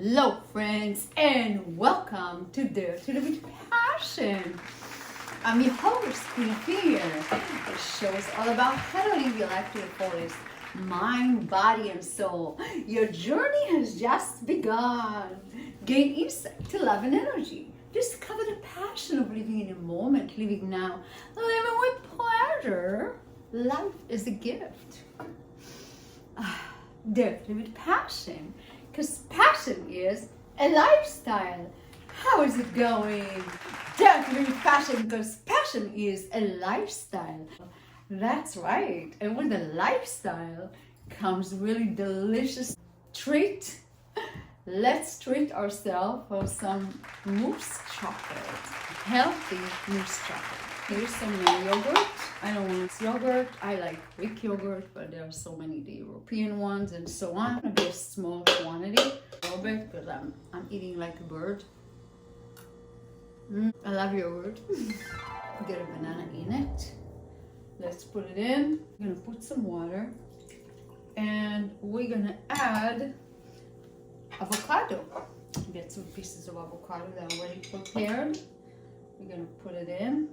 Hello friends and welcome to Dare to Live with Passion. I'm your host, Queen Ofir. This show is all about how to live your life to the fullest, mind, body, and soul. Your journey has just begun. Gain insight to love and energy. Discover the passion of living in the moment, living now, living with pleasure. Life is a gift. Dare to live with passion. Because passion is a lifestyle. How is it going? Dare to live with passion because passion is a lifestyle. That's right. And with a lifestyle comes really delicious treat. Let's treat ourselves for some mousse chocolate. Healthy mousse chocolate. Here's some yogurt. I don't want yogurt. I like Greek yogurt, but there are so many the European ones and so on. I'll be a small quantity, a little bit, because I'm eating like a bird. I love yogurt. Get a banana in it. Let's put it in. I'm gonna put some water, and we're gonna add avocado. Get some pieces of avocado that are already prepared. We're gonna put it in.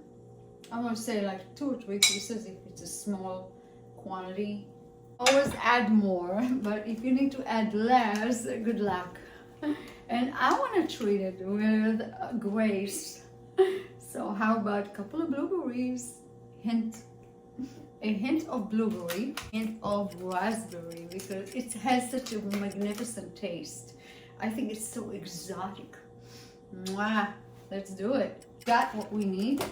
I'm gonna say like 2 or 3 pieces if it's a small quantity. Always add more, but if you need to add less, good luck. And I want to treat it with grace. So how about a couple of blueberries? A hint of blueberry, hint of raspberry, because it has such a magnificent taste. I think it's so exotic. Mwah. Let's do it. Got what we need.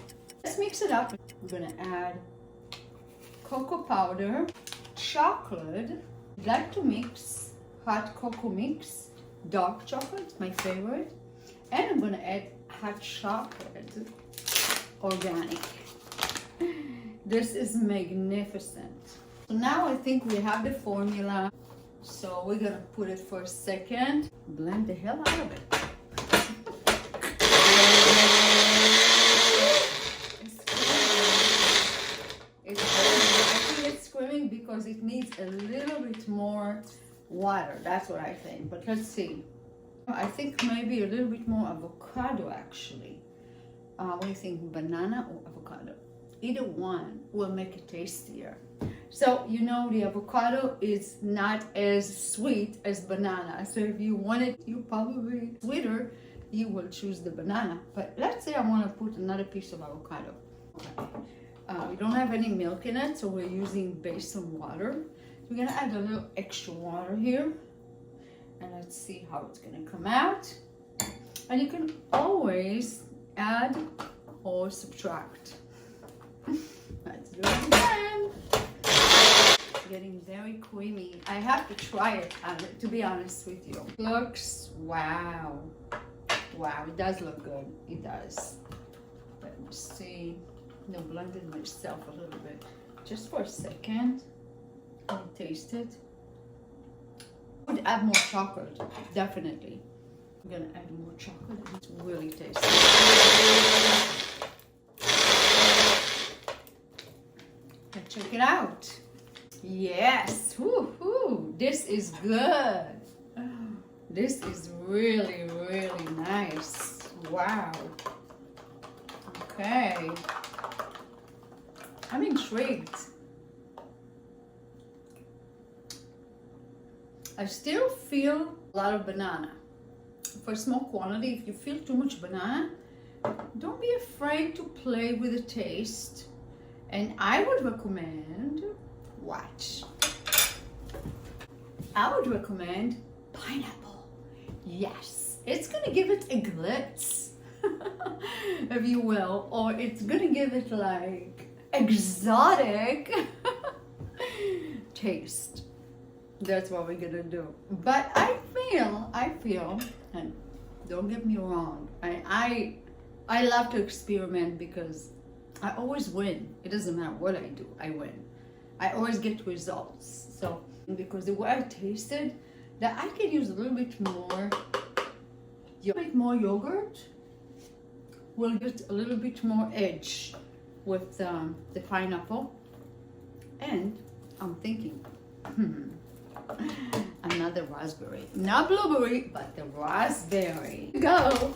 Let's mix it up. We're gonna add cocoa powder, chocolate. I'd like to mix hot cocoa mix, dark chocolate, my favorite. And I'm gonna add hot chocolate, organic. This is magnificent. So now I think we have the formula. So we're gonna put it for a second. Blend the hell out of it. Because it needs a little bit more water. That's what I think. But let's see. I think maybe a little bit more avocado actually. What do you think? Banana or avocado? Either one will make it tastier. So you know the avocado is not as sweet as banana. So if you want it, you probably sweeter, you will choose the banana. But let's say I want to put another piece of avocado. Okay. We don't have any milk in it, so we're using based on water. We're gonna add a little extra water here, and let's see how it's gonna come out. And you can always add or subtract. Let's do it again. It's getting very creamy. I have to try it, to be honest with you. Looks, wow. Wow, it does look good. It does. Let me see. No, blended myself a little bit, just for a second. Let me taste it. I would add more chocolate, definitely. I'm gonna add more chocolate. It's really tasty. Let's check it out. Yes, woohoo! This is good. This is really, really nice. Wow. Okay. I'm intrigued. I still feel a lot of banana. For a small quantity, if you feel too much banana, don't be afraid to play with the taste. And I would recommend, watch. I would recommend pineapple. Yes, it's gonna give it a glitz, if you will, or it's gonna give it like exotic taste. That's what we're gonna do. But I feel, and don't get me wrong, I love to experiment because I always win. It doesn't matter what I do, I win. I always get results. So because the way I tasted, that I could use a little bit more yogurt will get a little bit more edge with the pineapple. And I'm thinking, another raspberry. Not blueberry, but the raspberry. Go.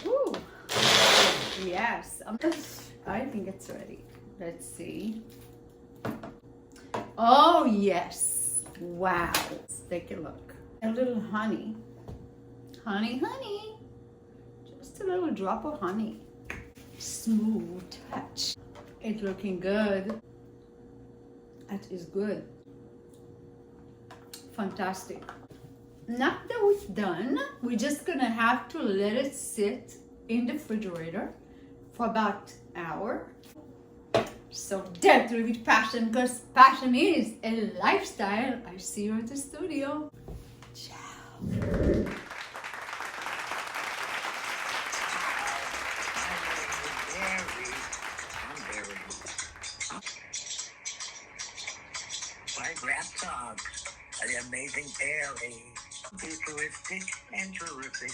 Woo. Yes. I think it's ready. Let's see. Oh, yes. Wow. Let's take a look. A little honey. Honey, honey. Just a little drop of honey. Smooth touch. It's looking good. That is good. Fantastic. Now that it's done, we're just gonna have to let it sit in the refrigerator for about an hour. So deadly with passion, because passion is a lifestyle. I see you at the studio. Ciao. Rap songs, the amazing Barry, futuristic and terrific,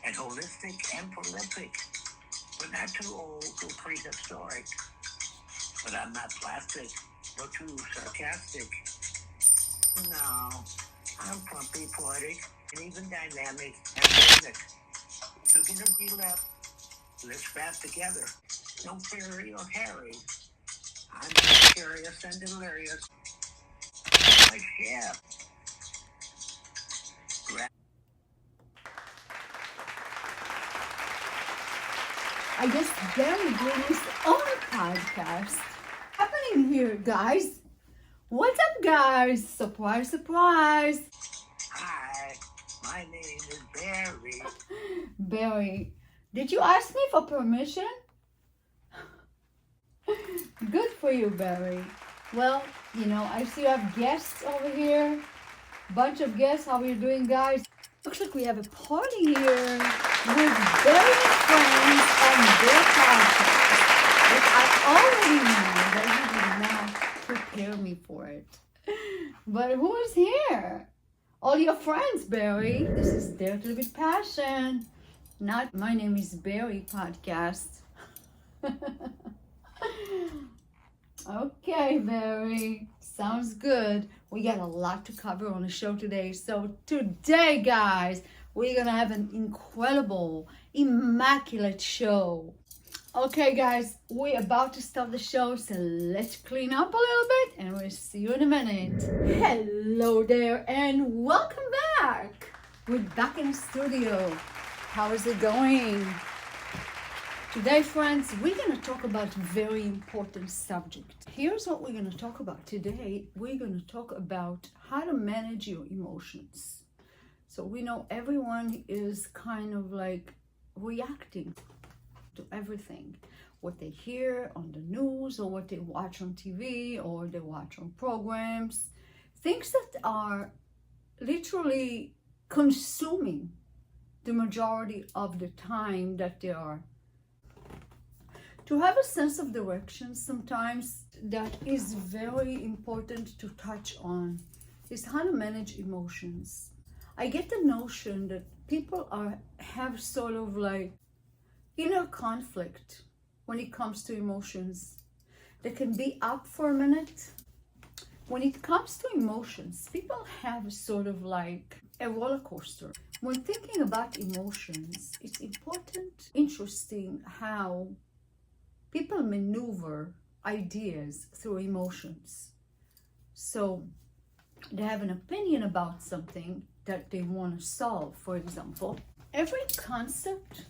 and holistic and prolific. We're not too old or prehistoric, but I'm not plastic or too sarcastic. No, I'm plumpy, poetic, and even dynamic and rhythmic. So get a beat up, let's rap together. No fairy or Harry. I'm just curious and delirious. My chef. I guess Barry doing his own podcast. Happening here, guys. What's up, guys? Surprise, surprise. Hi, my name is Barry. Barry, did you ask me for permission? Good for you, Barry. Well, you know, I see you have guests over here. Bunch of guests. How are you doing, guys? Looks like we have a party here with Barry's friends on their podcast. Which I already know, but you did not prepare me for it. But who is here? All your friends, Barry. This is Dare to Live with Passion. Not My Name is Barry podcast. Okay, Barry. Sounds good. We got a lot to cover on the show today. So today, guys, we're gonna have an incredible, immaculate show. Okay, guys, we're about to start the show, so let's clean up a little bit and we'll see you in a minute. Hello there and welcome back. We're back in the studio. How is it going? Today, friends, we're going to talk about a very important subject. Here's what we're going to talk about today. We're going to talk about how to manage your emotions. So we know everyone is kind of like reacting to everything. What they hear on the news or what they watch on TV or they watch on programs. Things that are literally consuming the majority of the time that they are. To have a sense of direction sometimes that is very important to touch on is how to manage emotions. I get the notion that people have sort of like inner conflict when it comes to emotions. They can be up for a minute. When it comes to emotions, people have sort of like a roller coaster. When thinking about emotions, it's important, interesting how people maneuver ideas through emotions. So they have an opinion about something that they want to solve, for example. Every concept,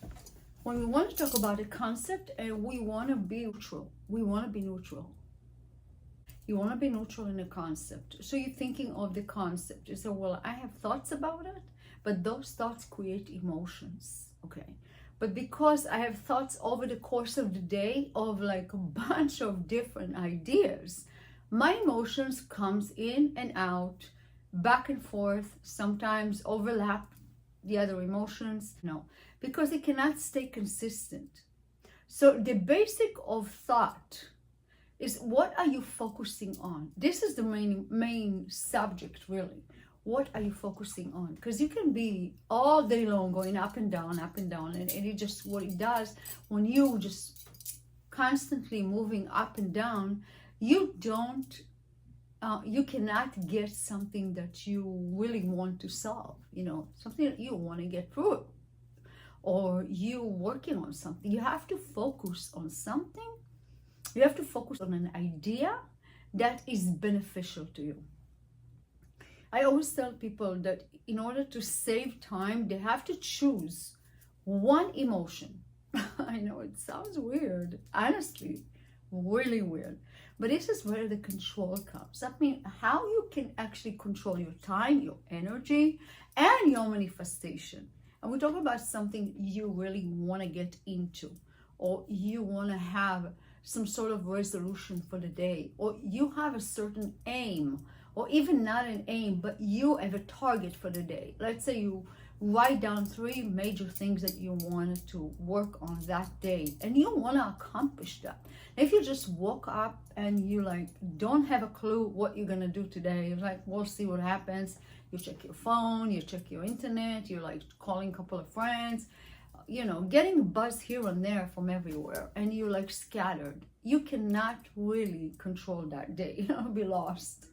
when we want to talk about a concept, we want to be neutral. We want to be neutral. You want to be neutral in a concept. So you're thinking of the concept. You say, well, I have thoughts about it, but those thoughts create emotions. Okay. But because I have thoughts over the course of the day of like a bunch of different ideas, my emotions comes in and out, back and forth, sometimes overlap the other emotions. No, because it cannot stay consistent. So the basic of thought is, what are you focusing on? This is the main subject, really. What are you focusing on? Because you can be all day long going up and down, and it just, what it does, when you just constantly moving up and down, you don't you cannot get something that you really want to solve, something that you want to get through, or you working on something. You have to focus on something. You have to focus on an idea that is beneficial to you. I always tell people that in order to save time, they have to choose one emotion. I know it sounds weird, honestly, really weird. But this is where the control comes. I mean, how you can actually control your time, your energy, and your manifestation. And we're talking about something you really want to get into, or you want to have some sort of resolution for the day, or you have a certain aim, or even not an aim, but you have a target for the day. Let's say you write down 3 major things that you want to work on that day, and you want to accomplish that. If you just woke up and you don't have a clue what you're gonna do today, you're like, we'll see what happens. You check your phone, you check your internet, you're calling a couple of friends, getting a buzz here and there from everywhere, and you're scattered. You cannot really control that day. You'll be lost.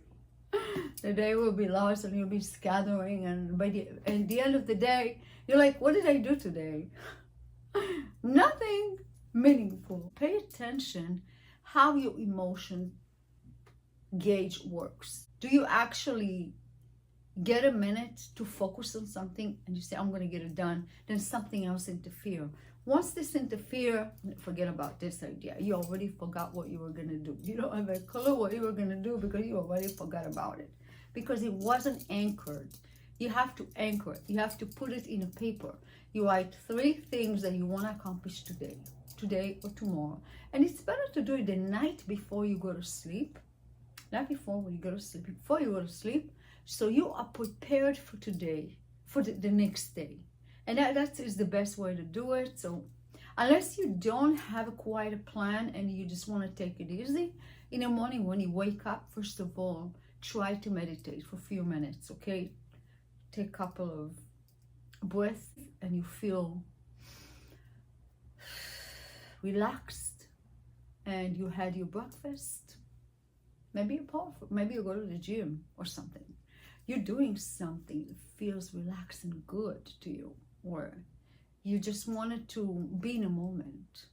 The day will be lost, and you'll be scattering, and at the end of the day, you're like, what did I do today? Nothing meaningful. Pay attention how your emotion gauge works. Do you actually get a minute to focus on something and you say, I'm going to get it done, then something else interfere? Once this interfere, forget about this idea. You already forgot what you were going to do. You don't have a clue what you were going to do because you already forgot about it, because it wasn't anchored. You have to anchor it. You have to put it in a paper. You write 3 things that you want to accomplish today or tomorrow. And it's better to do it the night before you go to sleep. Not before when you go to sleep, before you go to sleep. So you are prepared for today, for the next day. And that is the best way to do it. So unless you don't have quite a plan and you just want to take it easy, in the morning when you wake up, first of all, try to meditate for a few minutes, okay? Take a couple of breaths and you feel relaxed, and you had your breakfast. Maybe you go to the gym or something. You're doing something that feels relaxed and good to you, or you just wanted to be in a moment.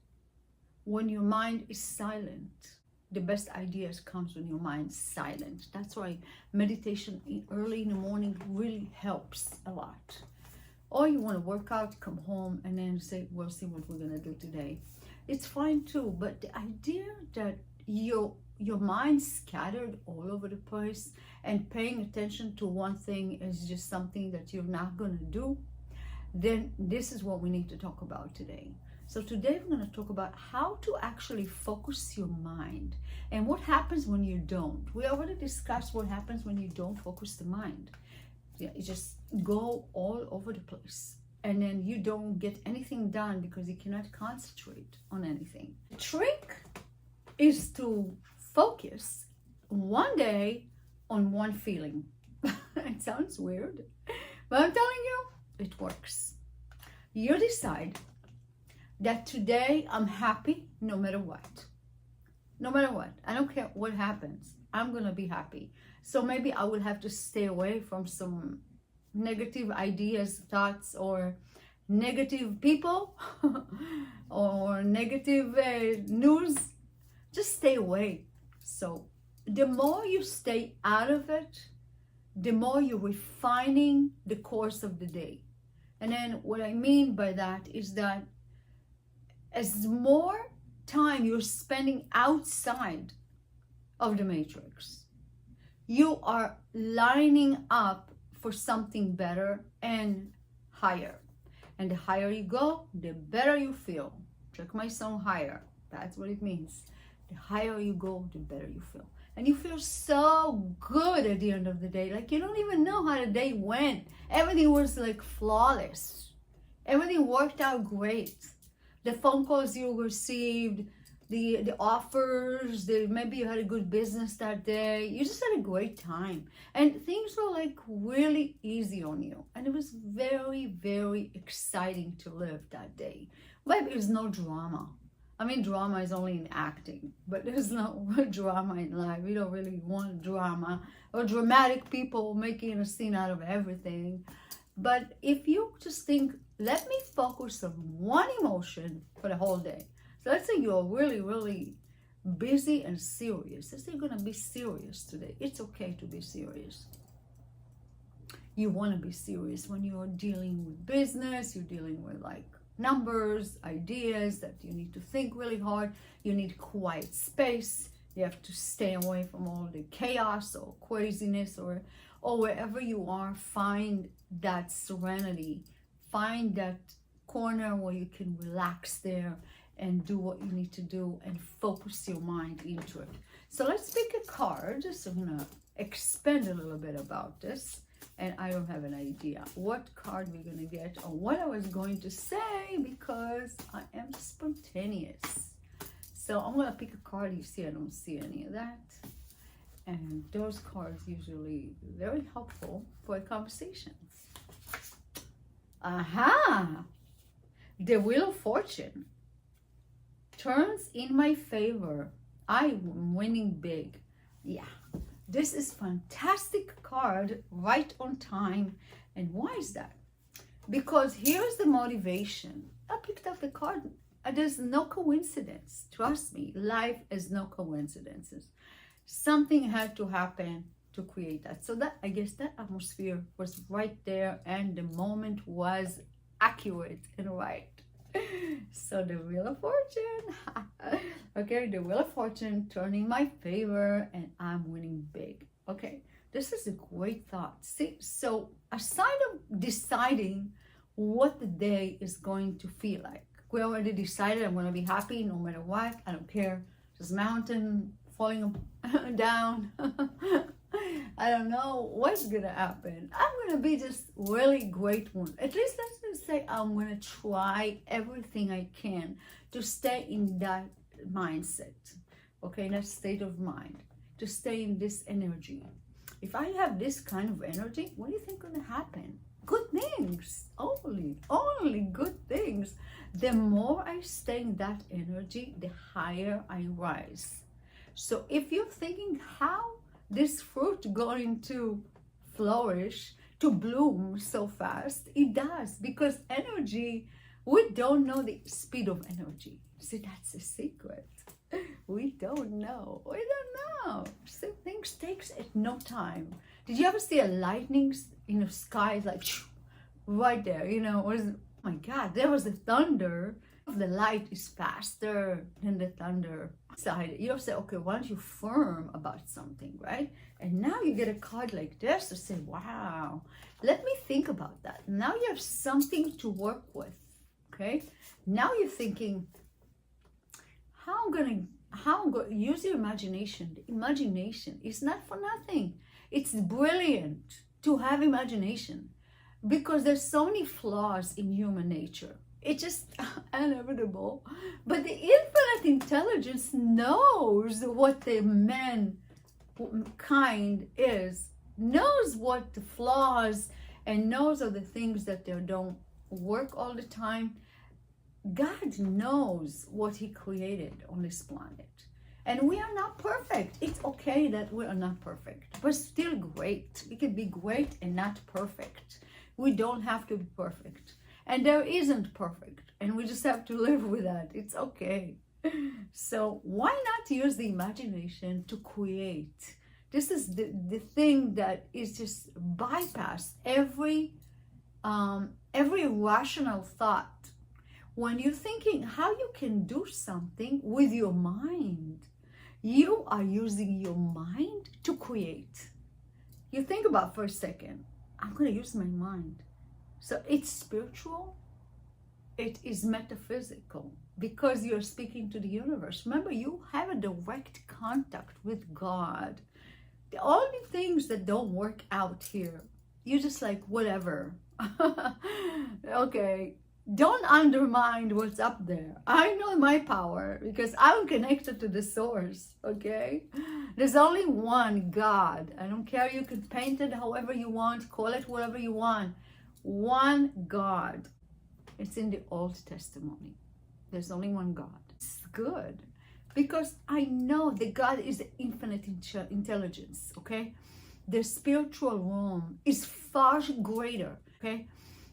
When your mind is silent, the best ideas comes when your mind's silent. That's why meditation early in the morning really helps a lot. Or you want to work out, come home, and then say, we'll see what we're going to do today. It's fine too, but the idea that your mind's scattered all over the place and paying attention to one thing is just something that you're not going to do, then this is what we need to talk about today. So today we're going to talk about how to actually focus your mind and what happens when you don't. We already discussed what happens when you don't focus the mind. You just go all over the place, and then you don't get anything done because you cannot concentrate on anything. The trick is to focus one day on one feeling. It sounds weird, but I'm telling you, it works. You decide that today I'm happy no matter what. No matter what. I don't care what happens. I'm going to be happy. So maybe I will have to stay away from some negative ideas, thoughts, or negative people or negative news. Just stay away. So the more you stay out of it, the more you're refining the course of the day. And then what I mean by that is that as more time you're spending outside of the matrix, you are lining up for something better and higher. And the higher you go, the better you feel. Check my song Higher. That's what it means. The higher you go, the better you feel. And you feel so good at the end of the day. Like you don't even know how the day went. Everything was like flawless. Everything worked out great. The phone calls you received, the offers, maybe you had a good business that day. You just had a great time. And things were like really easy on you. And it was very, very exciting to live that day. Maybe there's no drama. I mean, drama is only in acting, but there's no drama in life. We don't really want drama or dramatic people making a scene out of everything. But if you just think, let me focus on one emotion for the whole day. So let's say you're really, really busy and serious. Let's say you're going to be serious today. It's okay to be serious. You want to be serious when you're dealing with business, you're dealing with like numbers, ideas that you need to think really hard. You need quiet space. You have to stay away from all the chaos or craziness or wherever you are, find that serenity. Find that corner where you can relax there and do what you need to do and focus your mind into it. So let's pick a card. So I'm gonna expand a little bit about this. And I don't have an idea what card we're going to get or what I was going to say because I am spontaneous. So I'm going to pick a card. You see, I don't see any of that. And those cards usually very helpful for conversations. Aha! The Wheel of Fortune turns in my favor. I'm winning big. Yeah. This is fantastic card, right on time. And why is that? Because here's the motivation. I picked up the card. There's no coincidence. Trust me, life is no coincidences. Something had to happen to create that. So that, I guess that atmosphere was right there and the moment was accurate and right. So the Wheel of Fortune. Okay, the Wheel of Fortune turning my favor and I'm winning big. Okay, this is a great thought. See, so aside of deciding what the day is going to feel like, we already decided I'm going to be happy no matter what. I don't care. This mountain falling down. I don't know what's going to happen. I'm going to be just really grateful. At least let's just say I'm going to try everything I can to stay in that mindset. Okay, in that state of mind. To stay in this energy. If I have this kind of energy, what do you think is going to happen? Good things. Only good things. The more I stay in that energy, the higher I rise. So if you're thinking how this fruit going to flourish, to bloom so fast, it does, because energy, we don't know the speed of energy. See, that's the secret. We don't know. So things takes at no time. Did you ever see a lightning in the sky, like right there, or oh my God, there was a thunder. The light is faster than the thunder side. You'll say, okay, why don't you firm about something, right? And now you get a card like this to say, wow, let me think about that. Now you have something to work with, okay? Now you're thinking, how I'm going to use your imagination. The imagination is not for nothing. It's brilliant to have imagination because there's so many flaws in human nature. It's just inevitable. But the infinite intelligence knows what the mankind is, knows what the flaws, and knows of the things that they don't work all the time. God knows what he created on this planet. And we are not perfect. It's okay that we are not perfect, but still great. We can be great and not perfect. We don't have to be perfect. And there isn't perfect, and we just have to live with that. It's okay. So why not use the imagination to create? This is the thing that is just bypass every rational thought. When you're thinking how you can do something with your mind, you are using your mind to create. You think about for a second, I'm going to use my mind. So it's spiritual, it is metaphysical, because you're speaking to the universe. Remember, you have a direct contact with God. The only things that don't work out here, you're just like, whatever. Okay, don't undermine what's up there. I know my power because I'm connected to the source, okay? There's only one God. I don't care, you can paint it however you want, call it whatever you want. One God. It's in the Old Testament. There's only one God. It's good because I know that God is infinite intelligence, okay? The spiritual realm is far greater, okay?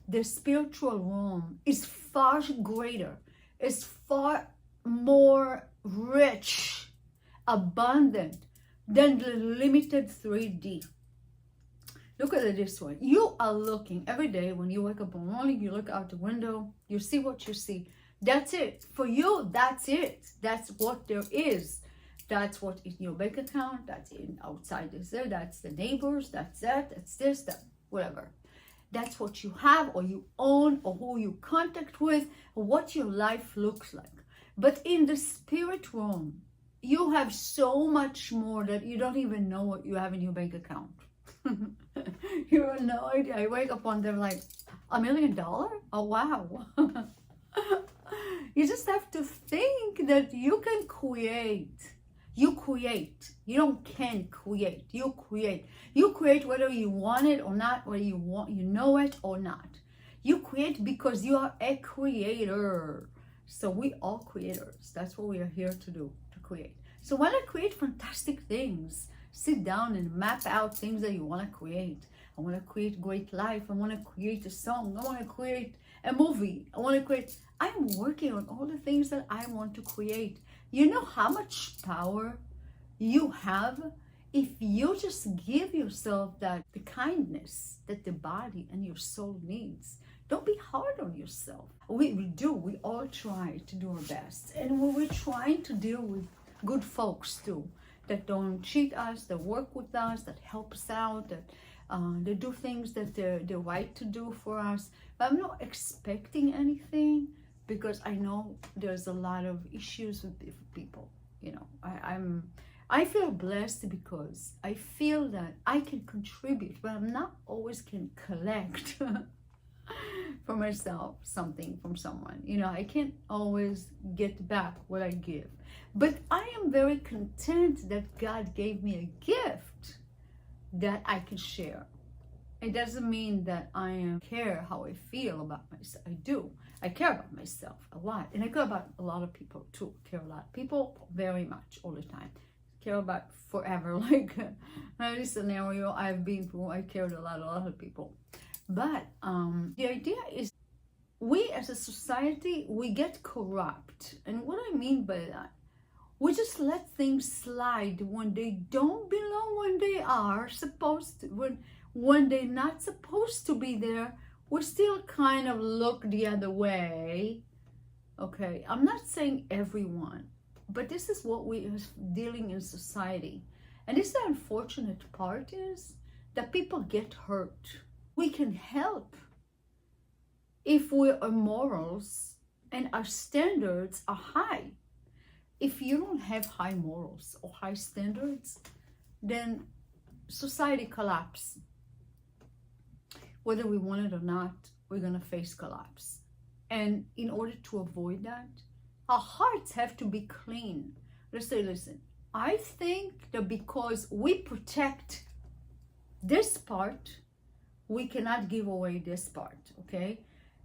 The spiritual realm is far greater, is far more rich, abundant than the limited 3D. Look at it this way. You are looking every day when you wake up in the morning, you look out the window, you see what you see. That's it. For you, that's it. That's what there is. That's what is in your bank account. That's in outside is there. That's the neighbors. That's that. That's this. That whatever. That's what you have or you own or who you contact with or what your life looks like. But in the spirit realm, you have so much more that you don't even know what you have in your bank account. You have no idea. I wake up one day like, $1 million? Oh, wow. You just have to think that you can create. You create. You don't can create. You create. You create whether you want it or not, whether you know it or not. You create because you are a creator. So we are creators. That's what we are here to do, to create. So when I create fantastic things, sit down and map out things that you want to create. I want to create great life. I want to create a song. I want to create a movie. I'm working on all the things that I want to create. You know how much power you have if you just give yourself the kindness that the body and your soul needs. Don't be hard on yourself. We all try to do our best. And we're trying to deal with good folks too, that don't cheat us, that work with us, that help us out, that they do things that they're right to do for us. But I'm not expecting anything because I know there's a lot of issues with people. You know, I feel blessed because I feel that I can contribute, but I'm not always can collect for myself something from someone. You know, I can't always get back what I give. But I am very content that God gave me a gift that I can share. It doesn't mean that I care how I feel about myself. I do. I care about myself a lot. And I care about a lot of people too. I care a lot. People very much all the time. Care about forever. Like this scenario I've been through, I cared a lot of people. But the idea is we as a society, we get corrupt. And what I mean by that, we just let things slide when they don't belong, when they are supposed to, when they're not supposed to be there, we still kind of look the other way. Okay, I'm not saying everyone, but this is what we are dealing in society. And this is the unfortunate part is that people get hurt. We can help if our morals and our standards are high. If you don't have high morals or high standards, then society collapses. Whether we want it or not, we're going to face collapse. And in order to avoid that, our hearts have to be clean. Let's say, listen, I think that because we protect this part, we cannot give away this part, okay?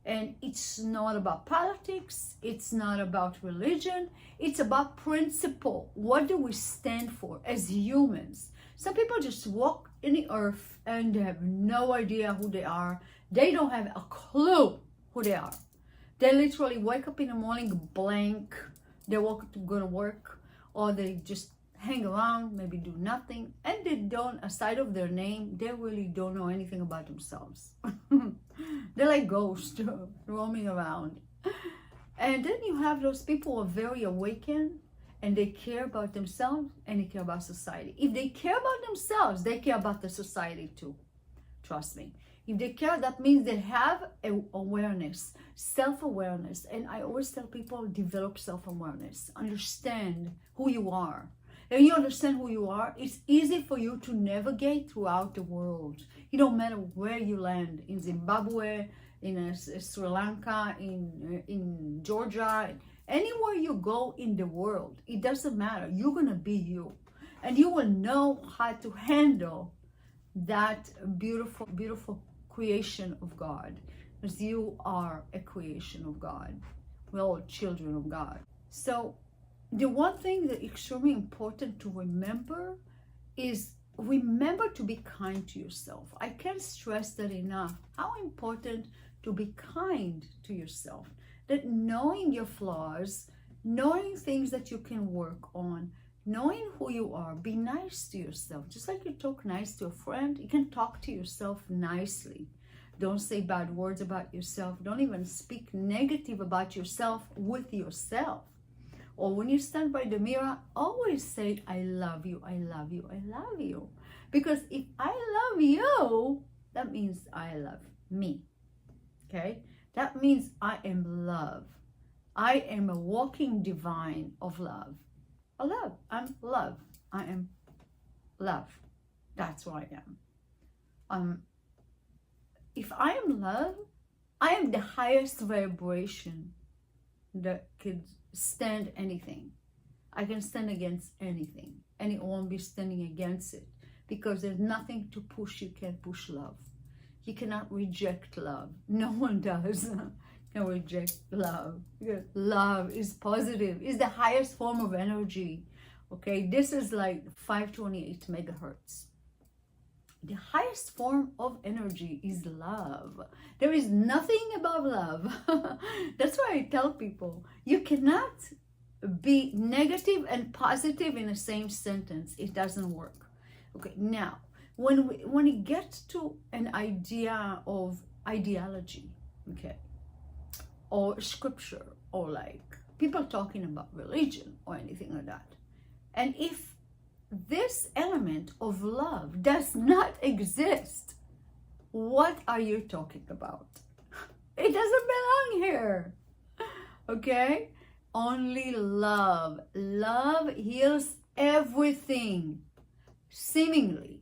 And it's not about politics, it's not about religion, it's about principle. What do we stand for as humans? Some people just walk in the earth and they have no idea who they are. They don't have a clue who they are. They literally wake up in the morning blank. They walk to go to work, or they just hang around, maybe do nothing, and they don't, aside of their name, they really don't know anything about themselves. They're like ghosts roaming around. And then you have those people who are very awakened, and they care about themselves and they care about society. If they care about themselves, they care about the society too. Trust me. If they care, that means they have awareness, self-awareness. And I always tell people, develop self-awareness. Understand who you are. And you understand who you are, it's easy for you to navigate throughout the world. It don't matter where you land, in Zimbabwe, in Sri Lanka, in Georgia, anywhere you go in the world, it doesn't matter. You're going to be you. And you will know how to handle that beautiful, beautiful creation of God. Because you are a creation of God. We're all children of God. So the one thing that is extremely important to remember is remember to be kind to yourself. I can't stress that enough. How important to be kind to yourself. That knowing your flaws, knowing things that you can work on, knowing who you are, be nice to yourself. Just like you talk nice to a friend, you can talk to yourself nicely. Don't say bad words about yourself. Don't even speak negative about yourself with yourself. Or when you stand by the mirror, always say, I love you, I love you, I love you. Because if I love you, that means I love me. Okay? That means I am love. I am a walking divine of love. Love. I'm love. I am love. That's who I am. If I am love, I am the highest vibration that could stand anything. I can stand against anything, and it won't be standing against it, because there's nothing to push. You can't push love. You cannot reject love. No one does. Can reject love. Because love is positive. It's the highest form of energy. Okay, this is like 528 megahertz. The highest form of energy is love. There is nothing above love. That's why I tell people, you cannot be negative and positive in the same sentence. It doesn't work. Okay, now, when we get to an idea of ideology, okay, or scripture, or like people talking about religion or anything like that, and if this element of love does not exist, what are you talking about? It doesn't belong here. Okay? Only love. Love heals everything. Seemingly.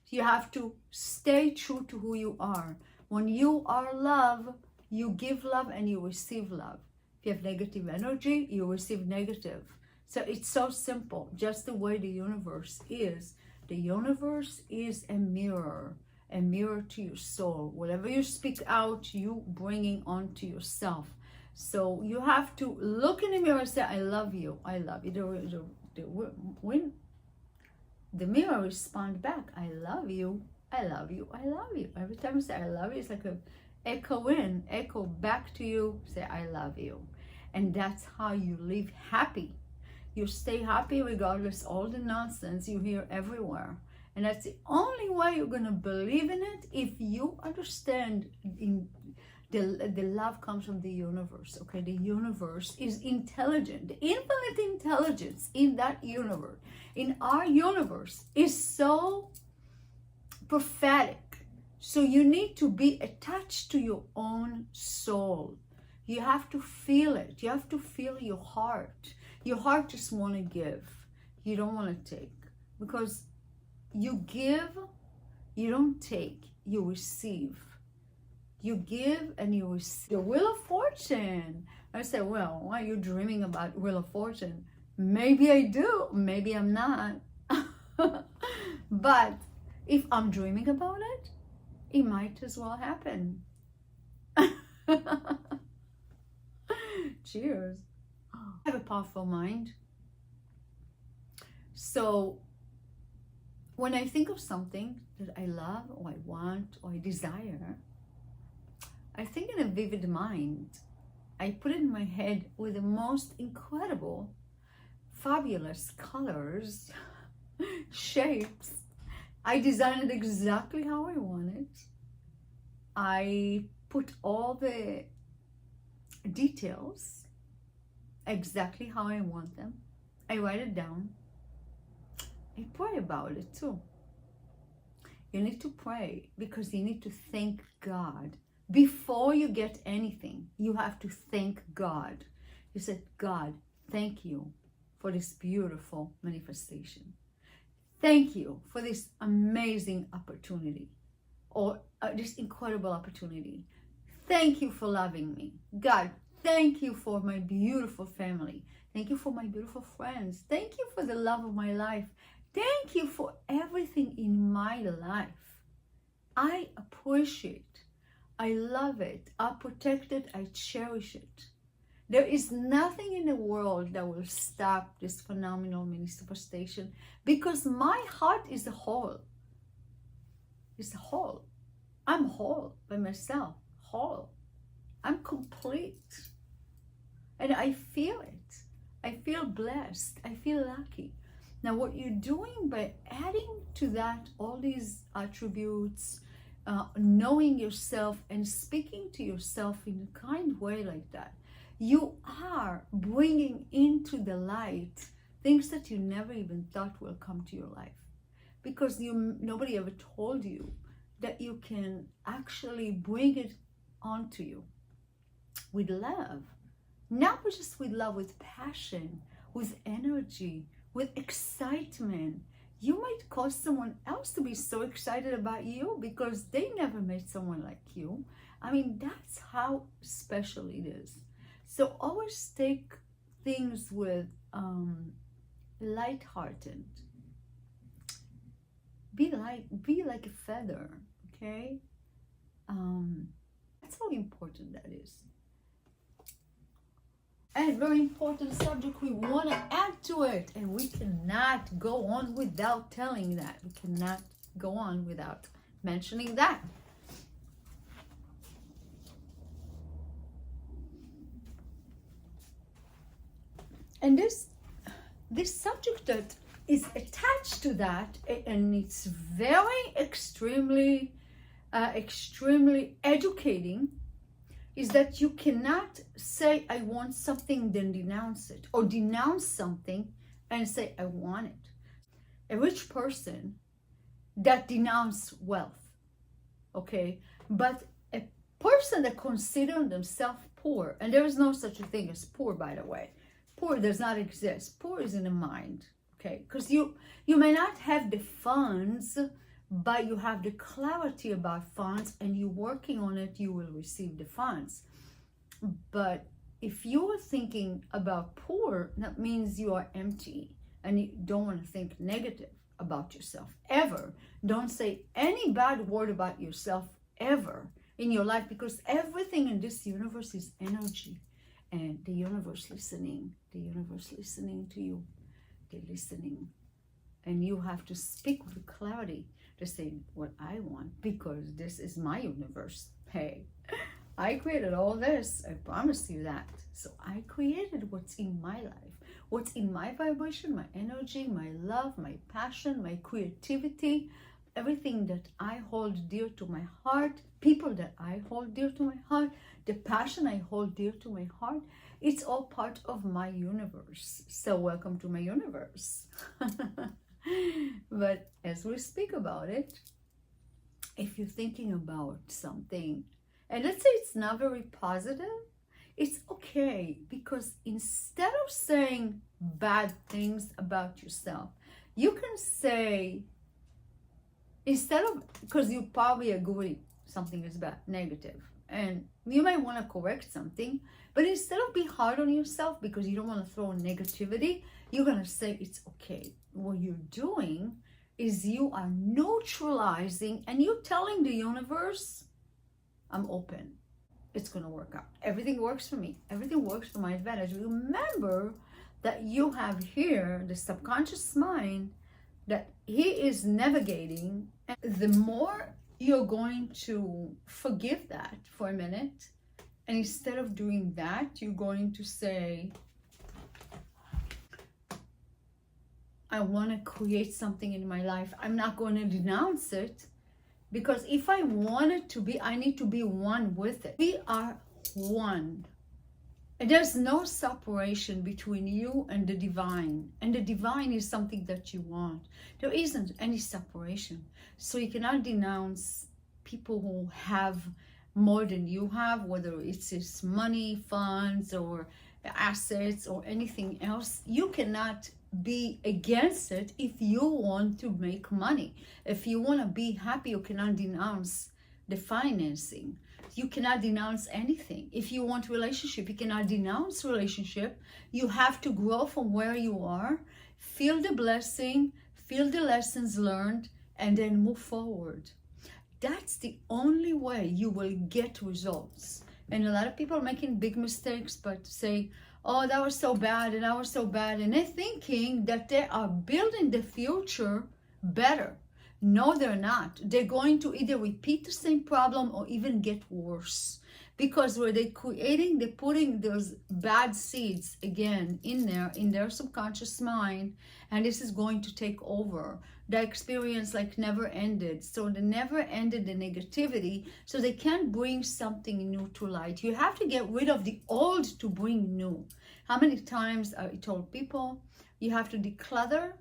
You have to stay true to who you are. When you are love, you give love and you receive love. If you have negative energy, you receive negative. So it's so simple, just the way the universe is. The universe is a mirror to your soul. Whatever you speak out, you bringing onto yourself. So you have to look in the mirror and say, I love you, I love you. When the mirror responds back, I love you, I love you, I love you. Every time you say I love you, it's like a echo back to you, say I love you. And that's how you live happy. You stay happy regardless all the nonsense you hear everywhere. And that's the only way you're going to believe in it, if you understand the love comes from the universe. Okay, the universe is intelligent. The infinite intelligence in that universe, in our universe, is so prophetic. So you need to be attached to your own soul. You have to feel it. You have to feel your heart. Your heart just want to give. You don't want to take. Because you give, you don't take, you receive. You give and you receive. The Wheel of Fortune. I say, well, why are you dreaming about Wheel of Fortune? Maybe I do, maybe I'm not. But if I'm dreaming about it, it might as well happen. Cheers. I have a powerful mind. So when I think of something that I love or I want or I desire, I think in a vivid mind. I put it in my head with the most incredible, fabulous colors, shapes. I designed it exactly how I want it. I put all the details exactly how I want them. I write it down. I pray about it too. You need to pray because you need to thank God. Before you get anything, you have to thank God. You said, God, thank you for this beautiful manifestation. Thank you for this amazing opportunity, or this incredible opportunity. Thank you for loving me. God, thank you for my beautiful family. Thank you for my beautiful friends. Thank you for the love of my life. Thank you for everything in my life. I appreciate. I love it. I protect it. I cherish it. There is nothing in the world that will stop this phenomenal manifestation, because my heart is a whole. It's a whole. I'm whole by myself, whole. I'm complete. And I feel it. I feel blessed. I feel lucky. Now, what you're doing by adding to that all these attributes, knowing yourself and speaking to yourself in a kind way like that, you are bringing into the light things that you never even thought will come to your life, because nobody ever told you that you can actually bring it onto you with love. Not just with love, with passion, with energy, with excitement. You might cause someone else to be so excited about you because they never met someone like you. I mean, that's how special it is. So always take things with lighthearted. Be like a feather, okay? That's how important that is. And very important subject we want to add to it, and we cannot go on without telling that. We cannot go on without mentioning that. And this subject that is attached to that, and it's very extremely educating, is that you cannot say I want something then denounce it, or denounce something and say I want it. A rich person that denounce wealth, okay, but a person that considers themselves poor, and there is no such a thing as poor, by the way. Poor does not exist. Poor is in the mind, okay, because you may not have the funds, but you have the clarity about funds, and you're working on it, you will receive the funds. But if you are thinking about poor, that means you are empty, and you don't want to think negative about yourself ever. Don't say any bad word about yourself ever in your life, because everything in this universe is energy, and the universe listening to you. They're listening, and you have to speak with clarity to say what I want, because this is my universe. Hey, I created all this. I promise you that. So I created what's in my life, what's in my vibration, my energy, my love, my passion, my creativity, everything that I hold dear to my heart, people that I hold dear to my heart, the passion I hold dear to my heart. It's all part of my universe. So welcome to my universe. But as we speak about it, if you're thinking about something, and let's say it's not very positive, it's okay, because instead of saying bad things about yourself, you can say, instead of, because you probably agree something is bad, negative, and you might want to correct something, but instead of being hard on yourself because you don't want to throw negativity, you're going to say it's okay. What you're doing is you are neutralizing, and you're telling the universe, I'm open. It's going to work out. Everything works for me. Everything works for my advantage. Remember that you have here the subconscious mind that he is navigating. And the more you're going to forgive that for a minute, and instead of doing that, you're going to say, I want to create something in my life. I'm not going to denounce it, because if I want it to be, I need to be one with it. We are one. And there's no separation between you and the divine. And the divine is something that you want. There isn't any separation. So you cannot denounce people who have more than you have, whether it's money, funds, or assets, or anything else. You cannot be against it if you want to make money. If you want to be happy, you cannot denounce the financing. You cannot denounce anything. If you want relationship, you cannot denounce relationship. You have to grow from where you are, feel the blessing, feel the lessons learned, and then move forward. That's the only way you will get results. And a lot of people are making big mistakes, but say, oh, that was so bad and that was so bad. And they're thinking that they are building the future better. No, they're not. They're going to either repeat the same problem or even get worse. Because where they're creating, they're putting those bad seeds again in there, in their subconscious mind, and this is going to take over. The experience like never ended. So they never ended the negativity, so they can't bring something new to light. You have to get rid of the old to bring new. How many times I told people, you have to declutter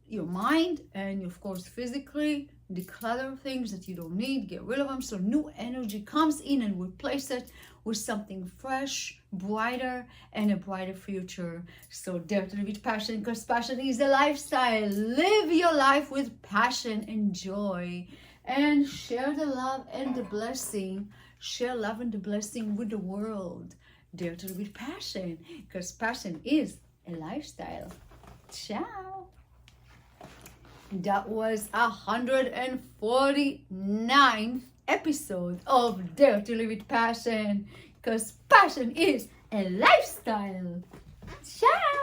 your mind and of course physically declutter things that you don't need, get rid of them, so new energy comes in and replace it with something fresh, brighter, and a brighter future. So dare to live with passion, because passion is a lifestyle. Live your life with passion and joy, and share the love and the blessing. Share love and the blessing with the world. Dare to live with passion, because passion is a lifestyle. Ciao. That was 149th episode of Dare to Live with Passion, because passion is a lifestyle. Ciao!